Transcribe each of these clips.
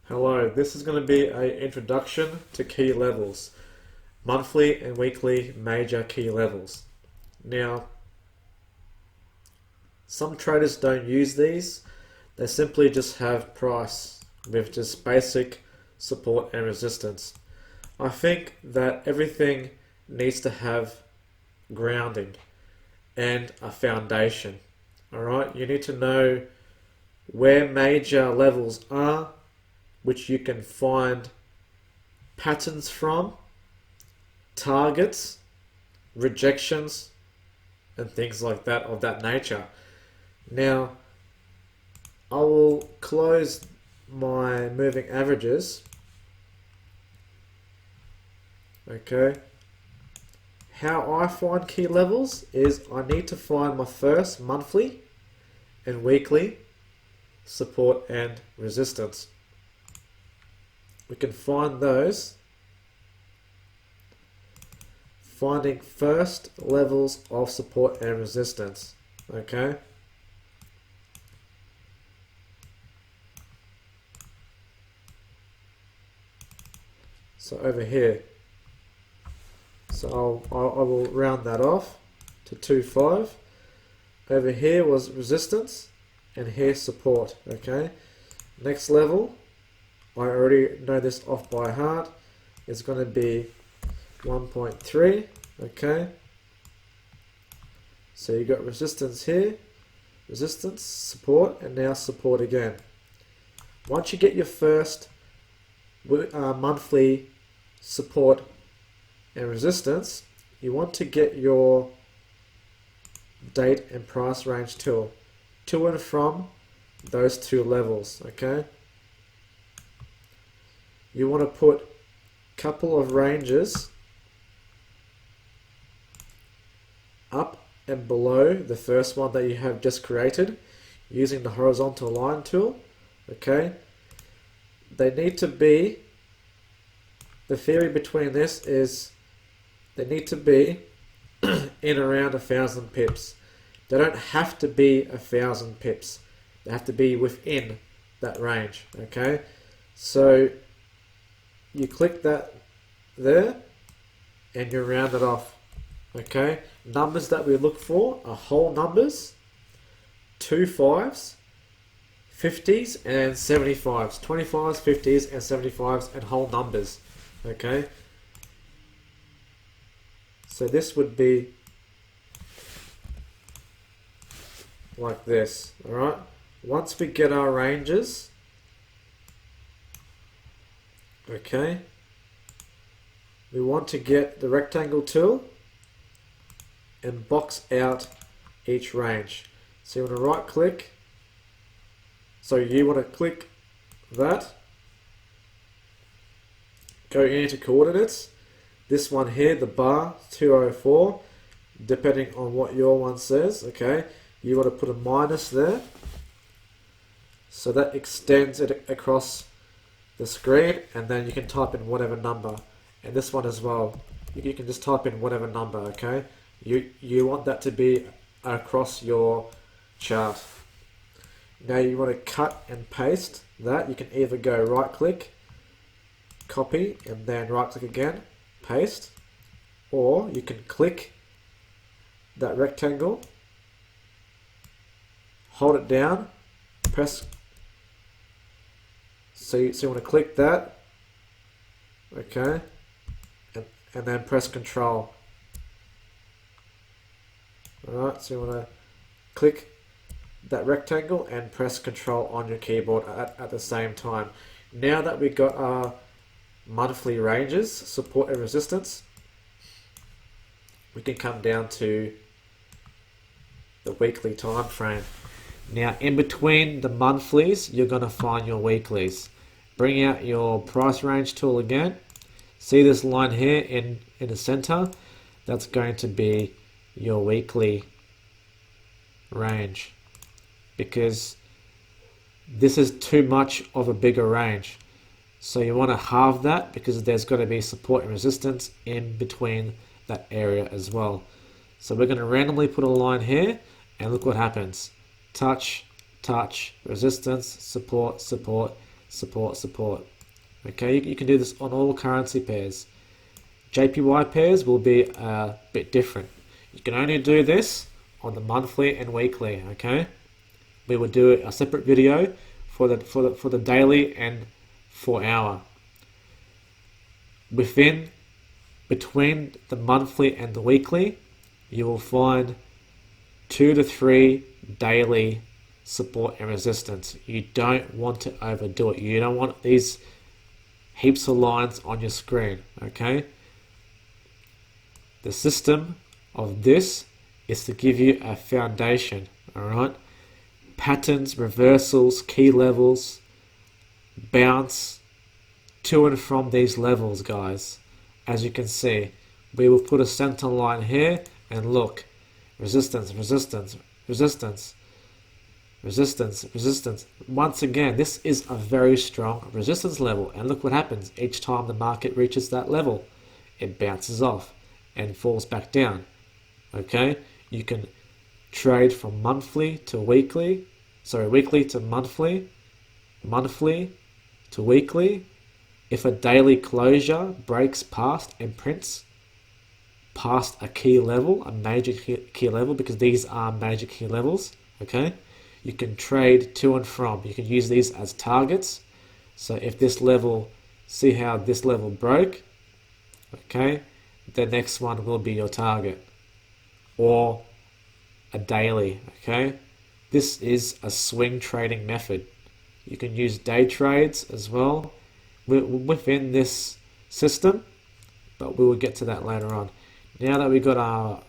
Hello, this is going to be an introduction to key levels, monthly and weekly major key levels. Now, some traders don't use these, they simply just have price with just basic support and resistance. I think that everything needs to have grounding and a foundation. Alright, you need to know where major levels are, which you can find patterns from, targets, rejections, and things like that of that nature. Now, I will close my moving averages. Okay. How I find key levels is I need to find my first monthly and weekly support and resistance. We can find those finding first levels of support and resistance. Okay. So over here. So I will round that off to 2.5. Over here was resistance and here support. Okay. Next level, I already know this off by heart, it's going to be 1.3. Okay. So you got resistance here, resistance, support, and now support again. Once you get your first monthly support and resistance, you want to get your date and price range tool to and from those two levels. Okay. You want to put a couple of ranges up and below the first one that you have just created using the horizontal line tool. Okay. They need to be, the theory between this is they need to be in around 1,000 pips. They don't have to be 1,000 pips. They have to be within that range. Okay. So you click that there and you round it off. Okay. Numbers that we look for are whole numbers, 2 5s, 50s and 75s, 25s, 50s and 75s, and whole numbers. Okay. So this would be like this. Alright. Once we get our ranges, okay, we want to get the rectangle tool and box out each range. So you want to right click, so you want to click that, go into coordinates, this one here, the bar 204, depending on what your one says. Okay, you want to put a minus there, so that extends it across the screen, and then you can type in whatever number, and this one as well, you can just type in whatever number. Okay, you want that to be across your chart. Now you want to cut and paste that. You can either go right click, copy, and then right click again, paste, or you can click that rectangle, hold it down, press. So you want to click that, okay, and then press Control. Alright, so you want to click that rectangle and press Control on your keyboard at the same time. Now that we got our monthly ranges, support and resistance, we can come down to the weekly time frame. Now in between the monthlies, you're going to find your weeklies. Bring out your price range tool again. See this line here in the center? That's going to be your weekly range, because this is too much of a bigger range. So you want to halve that, because there's got to be support and resistance in between that area as well. So we're going to randomly put a line here, and look what happens. Touch, touch, resistance, support, support. support, support. Okay, you can do this on all currency pairs. JPY pairs will be a bit different. You can only do this on the monthly and weekly. Okay, we will do a separate video for the daily and 4 hour. Between the monthly and the weekly, you will find 2 to 3 daily support and resistance. You don't want to overdo it. You don't want these heaps of lines on your screen. Okay, the system of this is to give you a foundation. All right, patterns, reversals, key levels, bounce to and from these levels, guys. As you can see, we will put a center line here and look, resistance, resistance, resistance, resistance, resistance. Once again, this is a very strong resistance level, and look what happens each time the market reaches that level. It bounces off and falls back down. Okay, you can trade from weekly to monthly, monthly to weekly. If a daily closure breaks past and prints past a key level, a major key level, because these are major key levels, okay, you can trade to and from. You can use these as targets. So if this level, see how this level broke, okay, the next one will be your target, or a daily. Okay, this is a swing trading method. You can use day trades as well within this system, but we will get to that later on. Now that we got our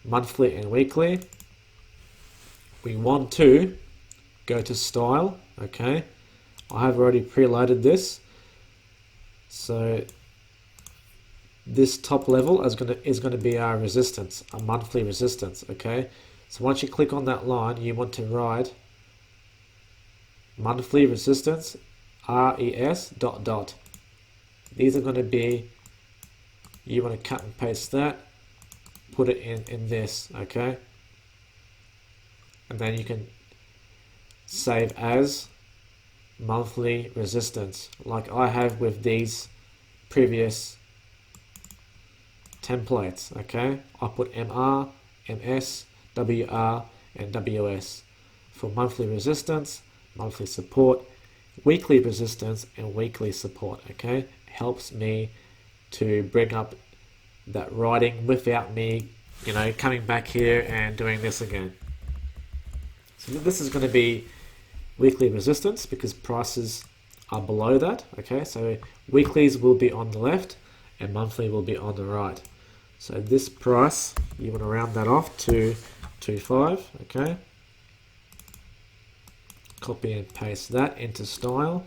monthly and weekly, we want to go to style. Okay, I have already preloaded this, so this top level is going to be our resistance, a monthly resistance. Okay, so once you click on that line, you want to write monthly resistance RES ... These are going to be, you want to cut and paste that, put it in this. Okay, and then you can save as monthly resistance, like I have with these previous templates. Okay, I put MR, MS, WR, and WS for monthly resistance, monthly support, weekly resistance, and weekly support. Okay, helps me to bring up that writing without me, coming back here and doing this again. So this is going to be weekly resistance because prices are below that. Okay, so weeklies will be on the left and monthly will be on the right. So this price, you want to round that off to 2.5. Okay, copy and paste that into style.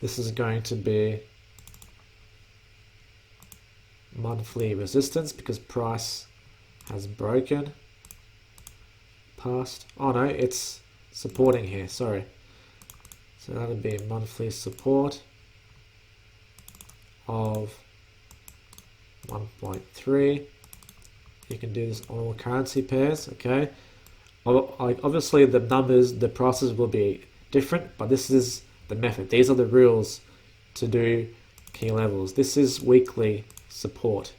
This is going to be monthly resistance because price has broken past. Oh no, it's supporting here, sorry. So that'll be monthly support of 1.3. You can do this on all currency pairs. Okay, obviously the numbers, the prices will be different, but this is the method. These are the rules to do key levels. This is weekly support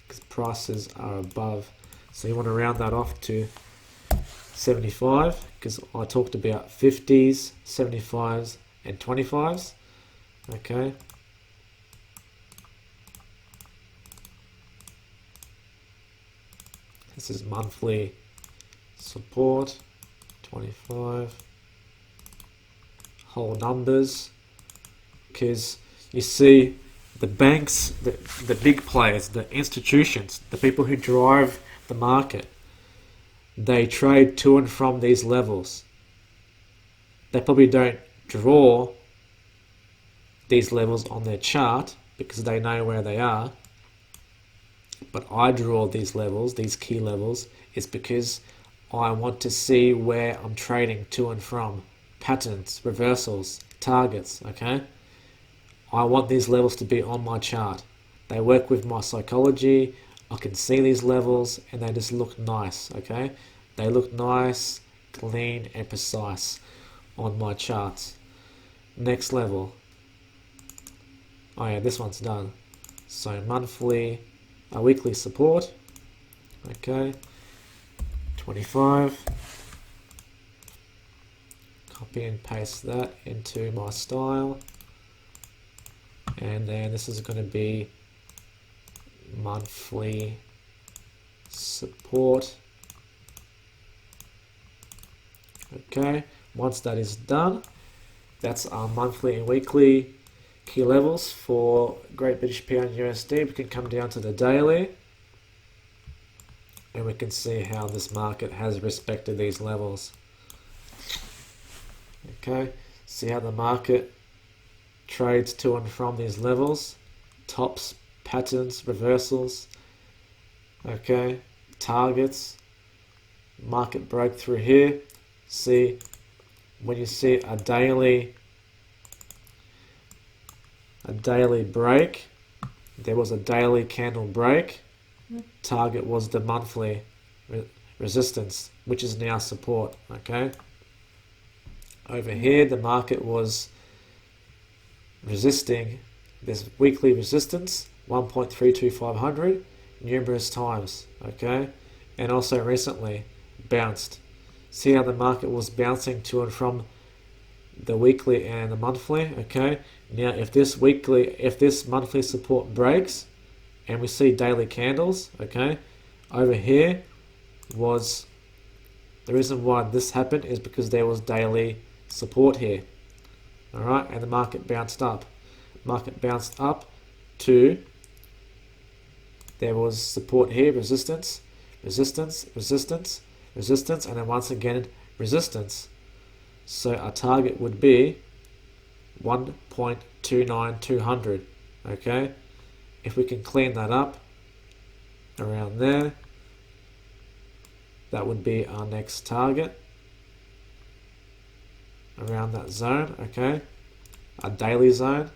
because prices are above, so you want to round that off to 75 because I talked about 50s, 75s, and 25s. Okay, this is monthly support 25, whole numbers, because you see the banks, the big players, the institutions, the people who drive the market, they trade to and from these levels. They probably don't draw these levels on their chart because they know where they are, but I draw these levels, these key levels, is because I want to see where I'm trading to and from, patterns, reversals, targets. Okay, I want these levels to be on my chart. They work with my psychology. I can see these levels and they just look nice. Okay, they look nice, clean, and precise. on my charts. Next level. Oh yeah, this one's done. So weekly support. Okay. 25. Copy and paste that into my style. And then this is going to be monthly support. Okay, once that is done, that's our monthly and weekly key levels for Great British Pound USD. We can come down to the daily and we can see how this market has respected these levels. Okay, see how the market trades to and from these levels, tops, patterns, reversals, okay, targets, market breakthrough here. See, when you see a daily break, there was a daily candle break, target was the monthly resistance, which is now support. Okay, over here the market was resisting this weekly resistance 1.32500 numerous times. Okay, and also recently bounced. See how the market was bouncing to and from the weekly and the monthly. Okay, now if this monthly support breaks and we see daily candles, okay, over here was the reason why this happened is because there was daily support here. Alright, and the market bounced up. Market bounced up to, there was support here, resistance, resistance, resistance, resistance, and then once again resistance. So our target would be 1.29200. Okay, if we can clean that up around there, that would be our next target around that zone. Okay, our daily zone,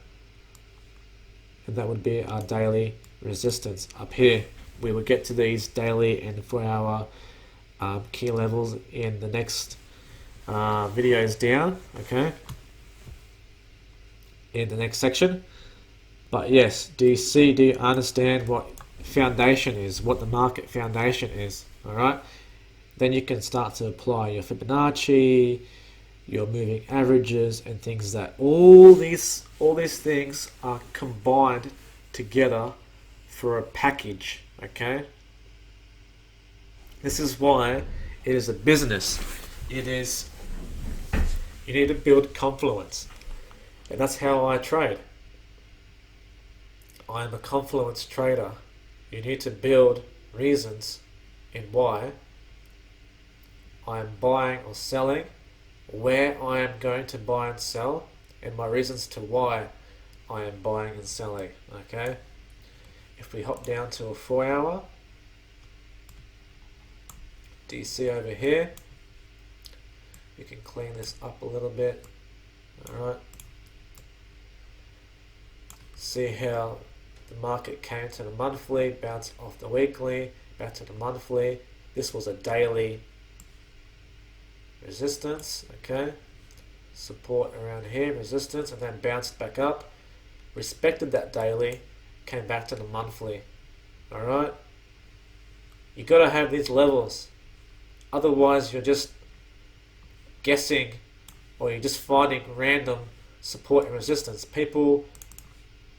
and that would be our daily resistance up here. We will get to these daily and 4-hour key levels in the next videos down, okay, in the next section. But yes, do you understand what foundation is, what the market foundation is? Alright, then you can start to apply your Fibonacci, your moving averages, and things that all these things are combined together for a package. Okay, this is why it is a business. You need to build confluence, and that's how I trade. I am a confluence trader. You need to build reasons in why I am buying or selling, where I am going to buy and sell, and my reasons to why I am buying and selling. Okay, if we hop down to a 4-hour, DC over here, you can clean this up a little bit. Alright, see how the market came to the monthly, bounced off the weekly, back to the monthly. This was a daily resistance, okay, support around here, resistance, and then bounced back up, respected that daily, came back to the monthly. Alright, you got to have these levels, otherwise you're just guessing, or you're just finding random support and resistance. People,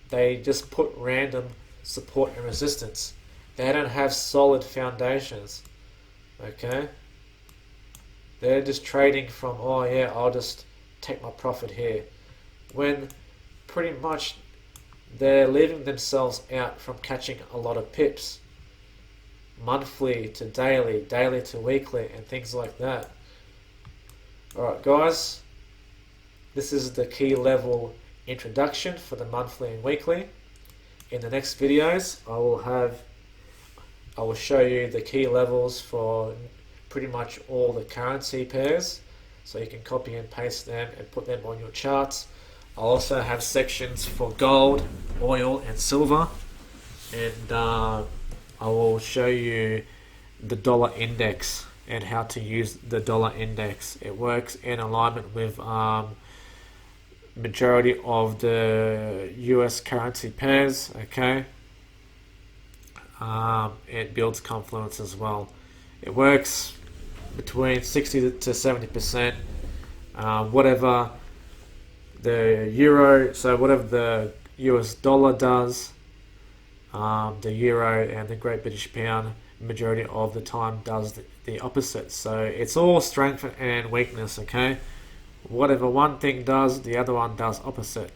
they just put random support and resistance. They don't have solid foundations. Okay, they're just trading from, oh yeah, I'll just take my profit here, when pretty much they're leaving themselves out from catching a lot of pips, monthly to daily, daily to weekly, and things like that. Alright guys, this is the key level introduction for the monthly and weekly. In the next videos I will show you the key levels for pretty much all the currency pairs, so you can copy and paste them and put them on your charts. I'll also have sections for gold, oil and silver, and I will show you the dollar index and how to use the dollar index. It works in alignment with majority of the US currency pairs. Okay, it builds confluence as well. It works between 60 to 70%. Whatever the euro, so whatever the US dollar does, the euro and the Great British Pound majority of the time does the opposite. So it's all strength and weakness. Okay, whatever one thing does, the other one does opposite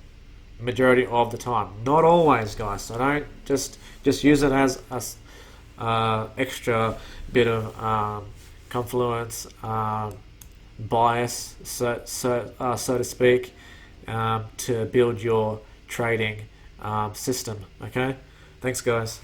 majority of the time. Not always, guys. So don't just use it as a extra bit of confluence, bias, so to speak, to build your trading system. Okay, thanks, guys.